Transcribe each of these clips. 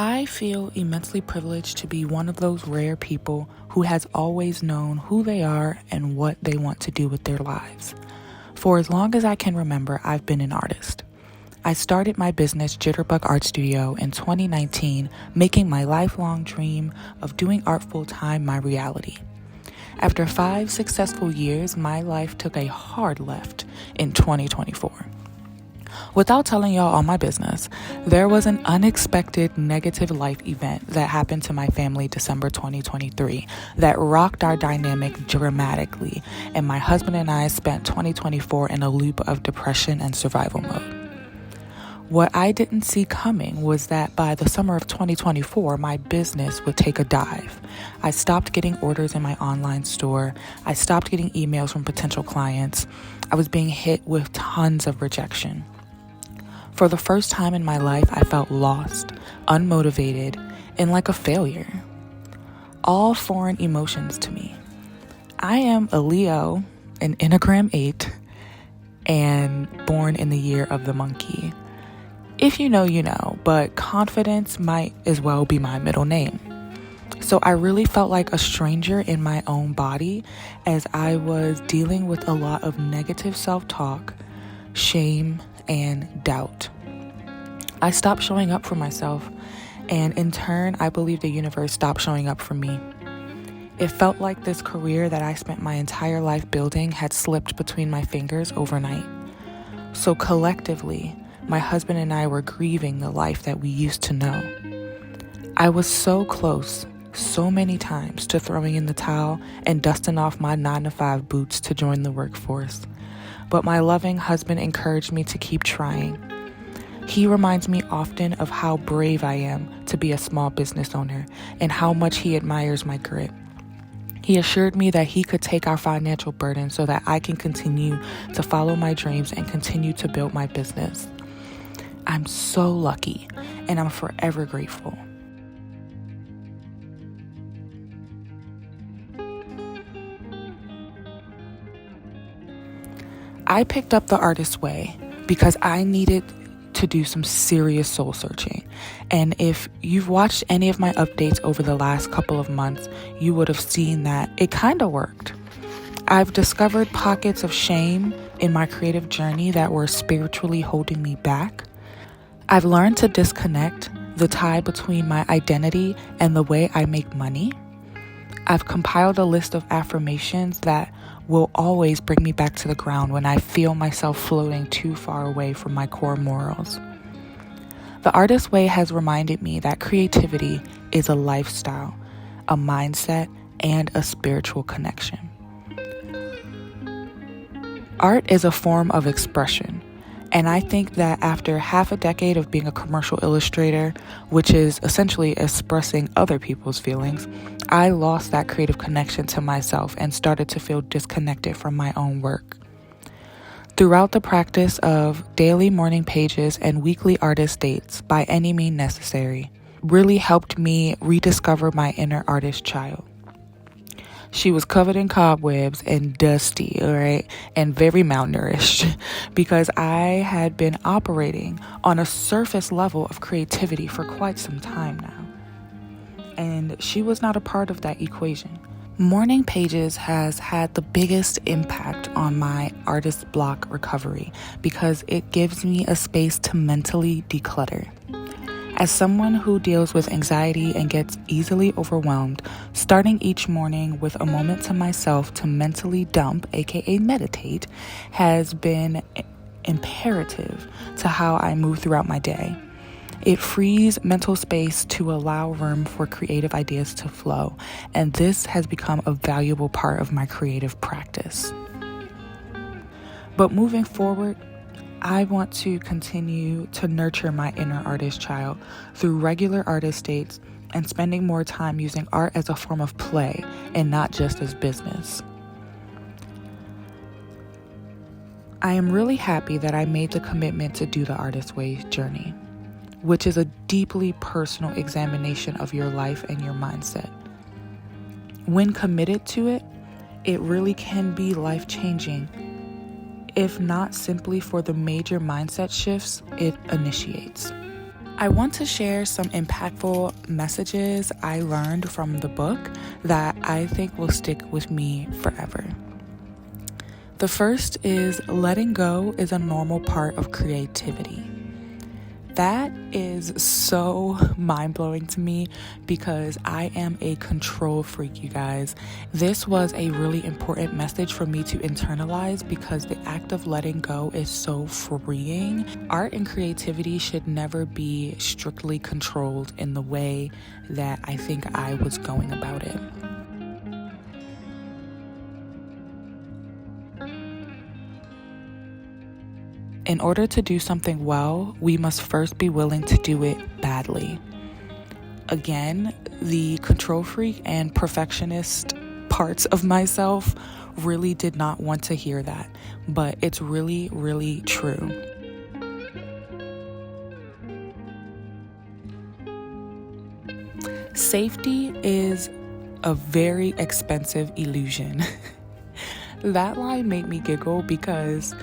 I feel immensely privileged to be one of those rare people who has always known who they are and what they want to do with their lives. For as long as I can remember, I've been an artist. I started my business, Jitterbug Art Studio, in 2019, making my lifelong dream of doing art full-time my reality. After 5 successful years, my life took a hard left in 2024. Without telling y'all all my business, there was an unexpected negative life event that happened to my family December 2023 that rocked our dynamic dramatically, and my husband and I spent 2024 in a loop of depression and survival mode. What I didn't see coming was that by the summer of 2024, my business would take a dive. I stopped getting orders in my online store. I stopped getting emails from potential clients. I was being hit with tons of rejection. For the first time in my life, I felt lost, unmotivated, and like a failure. All foreign emotions to me. I am a Leo, an Enneagram 8, and born in the year of the monkey. If you know, you know, but confidence might as well be my middle name. So I really felt like a stranger in my own body as I was dealing with a lot of negative self-talk, shame, and doubt. I stopped showing up for myself, and in turn, I believe the universe stopped showing up for me. It felt like this career that I spent my entire life building had slipped between my fingers overnight. So collectively, my husband and I were grieving the life that we used to know. I was so close, so many times, to throwing in the towel and dusting off my 9-to-5 boots to join the workforce. But my loving husband encouraged me to keep trying. He reminds me often of how brave I am to be a small business owner and how much he admires my grit. He assured me that he could take our financial burden so that I can continue to follow my dreams and continue to build my business. I'm so lucky, and I'm forever grateful. I picked up the artist's way because I needed to do some serious soul searching. And if you've watched any of my updates over the last couple of months, you would have seen that it kind of worked. I've discovered pockets of shame in my creative journey that were spiritually holding me back. I've learned to disconnect the tie between my identity and the way I make money. I've compiled a list of affirmations that will always bring me back to the ground when I feel myself floating too far away from my core morals. The Artist's Way has reminded me that creativity is a lifestyle, a mindset, and a spiritual connection. Art is a form of expression. And I think that after half a decade of being a commercial illustrator, which is essentially expressing other people's feelings, I lost that creative connection to myself and started to feel disconnected from my own work. Throughout the practice of daily morning pages and weekly artist dates, by any means necessary, really helped me rediscover my inner artist child. She was covered in cobwebs and dusty, all right, and very malnourished because I had been operating on a surface level of creativity for quite some time now. And she was not a part of that equation. Morning Pages has had the biggest impact on my artist block recovery because it gives me a space to mentally declutter. As someone who deals with anxiety and gets easily overwhelmed, starting each morning with a moment to myself to mentally dump, aka meditate, has been imperative to how I move throughout my day. It frees mental space to allow room for creative ideas to flow, and this has become a valuable part of my creative practice. But moving forward, I want to continue to nurture my inner artist child through regular artist dates and spending more time using art as a form of play and not just as business. I am really happy that I made the commitment to do the Artist's Way journey, which is a deeply personal examination of your life and your mindset. When committed to it, it really can be life-changing, if not simply for the major mindset shifts it initiates. I want to share some impactful messages I learned from the book that I think will stick with me forever. The first is letting go is a normal part of creativity. That is so mind-blowing to me because I am a control freak, you guys. This was a really important message for me to internalize because the act of letting go is so freeing. Art and creativity should never be strictly controlled in the way that I think I was going about it. In order to do something well, we must first be willing to do it badly. Again, the control freak and perfectionist parts of myself really did not want to hear that, but it's really, really true. Safety is a very expensive illusion. That line made me giggle because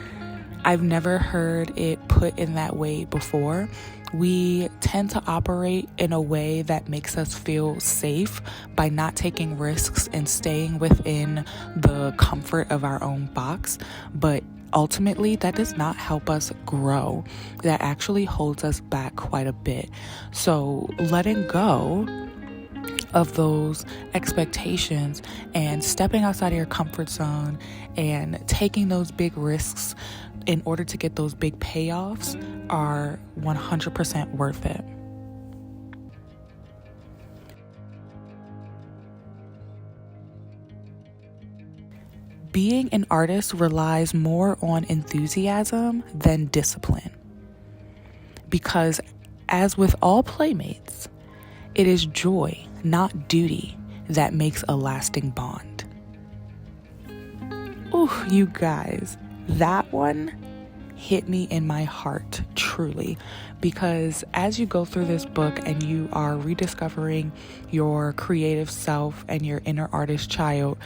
I've never heard it put in that way before. We tend to operate in a way that makes us feel safe by not taking risks and staying within the comfort of our own box. But ultimately, that does not help us grow. That actually holds us back quite a bit. So letting go of those expectations and stepping outside of your comfort zone and taking those big risks in order to get those big payoffs are 100% worth it. Being an artist relies more on enthusiasm than discipline. Because as with all playmates, it is joy, not duty, that makes a lasting bond. Ooh, you guys, that one hit me in my heart, truly, because as you go through this book and you are rediscovering your creative self and your inner artist child,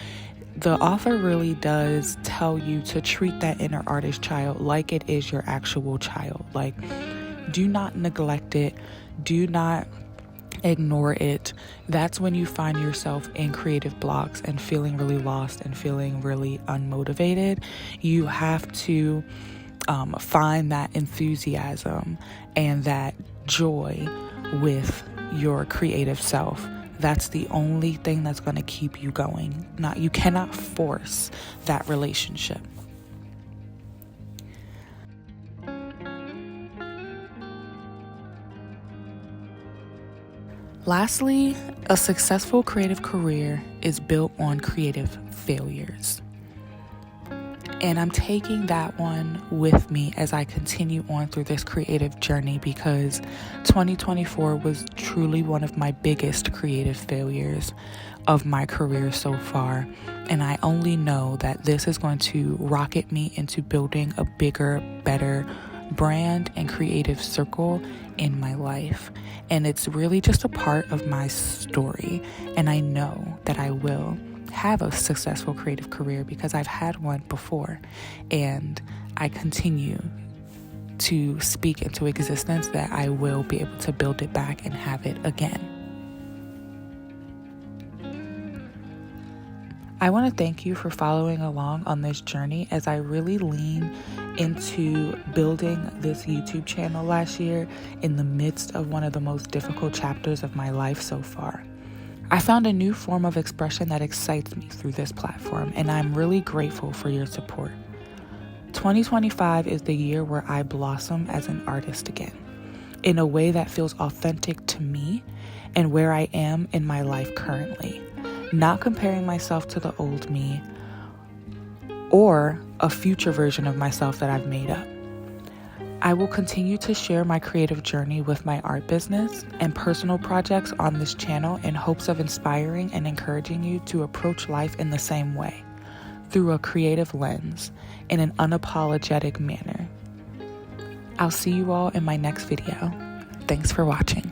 the author really does tell you to treat that inner artist child like it is your actual child. Like, do not neglect it. Do not ignore it. That's when you find yourself in creative blocks and feeling really lost and feeling really unmotivated. You have to find that enthusiasm and that joy with your creative self. That's the only thing that's going to keep you going. You cannot force that relationship. Lastly, a successful creative career is built on creative failures. And I'm taking that one with me as I continue on through this creative journey because 2024 was truly one of my biggest creative failures of my career so far. And I only know that this is going to rocket me into building a bigger, better brand and creative circle in my life. And it's really just a part of my story. And I know that I will have a successful creative career because I've had one before, and I continue to speak into existence that I will be able to build it back and have it again. I want to thank you for following along on this journey as I really lean into building this YouTube channel last year in the midst of one of the most difficult chapters of my life so far. I found a new form of expression that excites me through this platform, and I'm really grateful for your support. 2025 is the year where I blossom as an artist again, in a way that feels authentic to me and where I am in my life currently, not comparing myself to the old me or a future version of myself that I've made up. I will continue to share my creative journey with my art business and personal projects on this channel in hopes of inspiring and encouraging you to approach life in the same way, through a creative lens, in an unapologetic manner. I'll see you all in my next video. Thanks for watching.